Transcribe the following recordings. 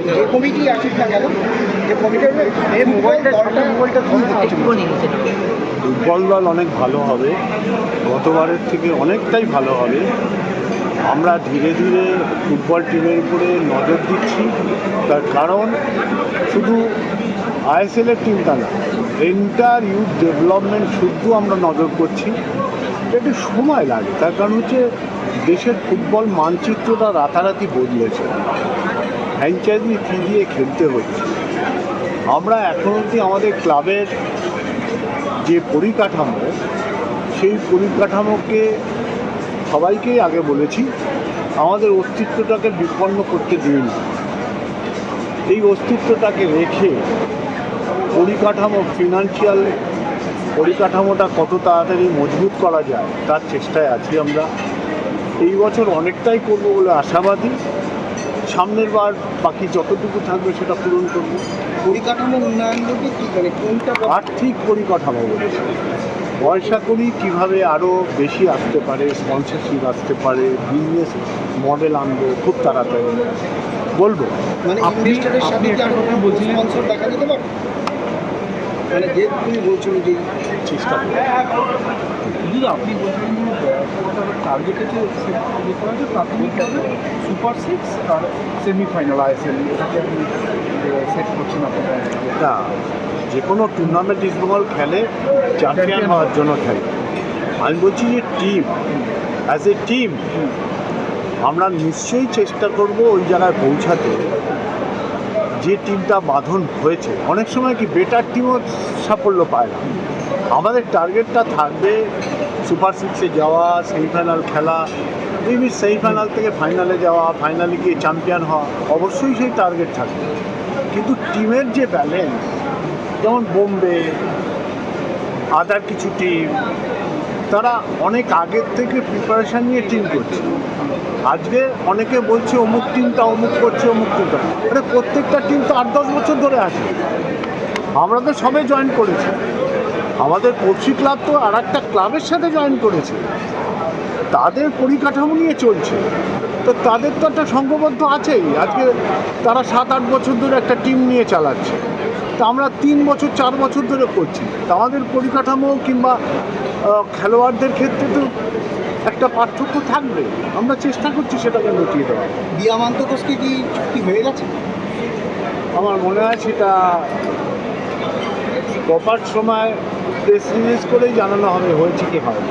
যে কমিটি আসুক না কেন, যে কমিটির এই মোবাইলটা ফুটবল দল অনেক ভালো হবে, গতবারের থেকে অনেকটাই ভালো হবে। আমরা ধীরে ধীরে ফুটবল টিমের উপরে নজর দিচ্ছি, তার কারণ শুধু আইএসএলের টিমটা না, এন্টার ইউথ ডেভেলপমেন্ট শুধু আমরা নজর করছি। একটু সময় লাগে, তার কারণ হচ্ছে দেশের ফুটবল মানচিত্রটা রাতারাতি বদলেছে, ফ্র্যাঞ্চাইজি ফি দিয়ে খেলতে হচ্ছে। আমরা এখন অবধি আমাদের ক্লাবের যে পরিকাঠামো, সেই পরিকাঠামোকে সবাইকেই আগে বলেছি আমাদের অস্তিত্বটাকে বিপন্ন করতে দিন। এই অস্তিত্বটাকে রেখে পরিকাঠামো, ফিনান্সিয়াল পরিকাঠামোটা কত তাড়াতাড়ি মজবুত করা যায় তার চেষ্টায় আছি আমরা। এই বছর অনেকটাই করবো বলে আশাবাদী। সামনের বার বাকি যতটুকু থাকবে সেটা পূরণ করব। পরিকাঠামো উন্নয়ন বলতে কি, মানে কোনটা? আর্থিক পরিকাঠামো বলেছে, পয়সা করি কীভাবে আরও বেশি আসতে পারে, স্পন্সরশিপ আসতে পারে, বিজনেস মডেল আনবো খুব তাড়াতাড়ি বলবো। মানে ইনভেস্টরের সাথে কি আরো কোনো স্পন্সর দেখা যেতে পারে? মানে যে তুমি বলছো যে চেষ্টা করবো। দিদি আপনি বলছেন টার্গেট আছে প্রাথমিকভাবে সুপার 6 আর সেমিফাইনাল আইএসএল, এটাকে আপনি সেট করছেন আপনার? না, যে কোনো টুর্নামেন্ট ইস্টবেঙ্গল খেলে চ্যাম্পিয়ন হওয়ার জন্য খেলে। আমি বলছি যে টিম, অ্যাজ এ টিম আমরা নিশ্চয়ই চেষ্টা করব ওই জায়গায় পৌঁছাতে যে টিমটা বাঁধন হয়েছে। অনেক সময় কি বেটার টিমও সাফল্য পায় না। আমাদের টার্গেটটা থাকবে সুপার 6-এ যাওয়া, সেমিফাইনাল খেলা, মেবি সেমিফাইনাল থেকে ফাইনালে যাওয়া, ফাইনালে গিয়ে চ্যাম্পিয়ন হওয়া, অবশ্যই সেই টার্গেট থাকবে। কিন্তু টিমের যে ব্যালেন্স, যেমন বোম্বে, আদার কিছু টিম, তারা অনেক আগের থেকে প্রিপারেশান নিয়ে টিম করছে। আজকে অনেকে বলছে অমুক টিমটা অমুক করছে, অমুক টিমটা, মানে প্রত্যেকটা টিম তো 8-10 বছর ধরে আছে। আমরা তো সবে জয়েন করেছি, আমাদের পড়শি ক্লাব তো আর একটা ক্লাবের সাথে জয়েন করেছে, তাদের পরিকাঠামো নিয়ে চলছে, তো তাদের তো একটা সংঘবদ্ধ আছেই। আজকে তারা 7-8 বছর ধরে একটা টিম নিয়ে চালাচ্ছে, তা আমরা 3 বছর 4 বছর ধরে করছি। তা আমাদের পরিকাঠামো কিংবা খেলোয়াড়দের ক্ষেত্রে তো একটা পার্থক্য থাকবে, আমরা চেষ্টা করছি সেটাকে মিটিয়ে দেওয়ার। দিয়া মান্তকোসকে কি চুক্তি হয়ে গেছে? আমার মনে হয় সেটা প্রপার সময় প্রেস রিলিজ করেই জানানো হবে হয়েছে কি হয়,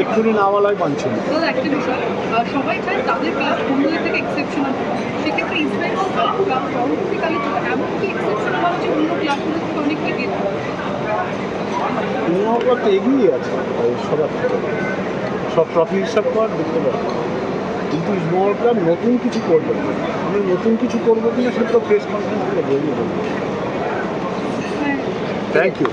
এক্ষুনি না বলাই বাঞ্ছে না। একটা বিষয়, সবাই চায় তাদের ক্লাব অন্যদের থেকে এক্সেপশনাল, সেক্ষেত্রে ইস্টবেঙ্গল ক্লাব পরবর্তীকালে এমনকি এক্সেপশনাল হবে যে অন্য ক্লাবগুলো থেকে অনেক এগিয়ে থাকে। তো এগিয়ে আছে সবার থেকে, সব ট্রফি হিসাব কর দেখতে পাবো, কিন্তু স্মল ক্লাব নতুন কিছু করবে না। আমি নতুন কিছু করবো কিনা সেটা প্রেস কনফারেন্স করে বলিয়ে দেবো। Thank you.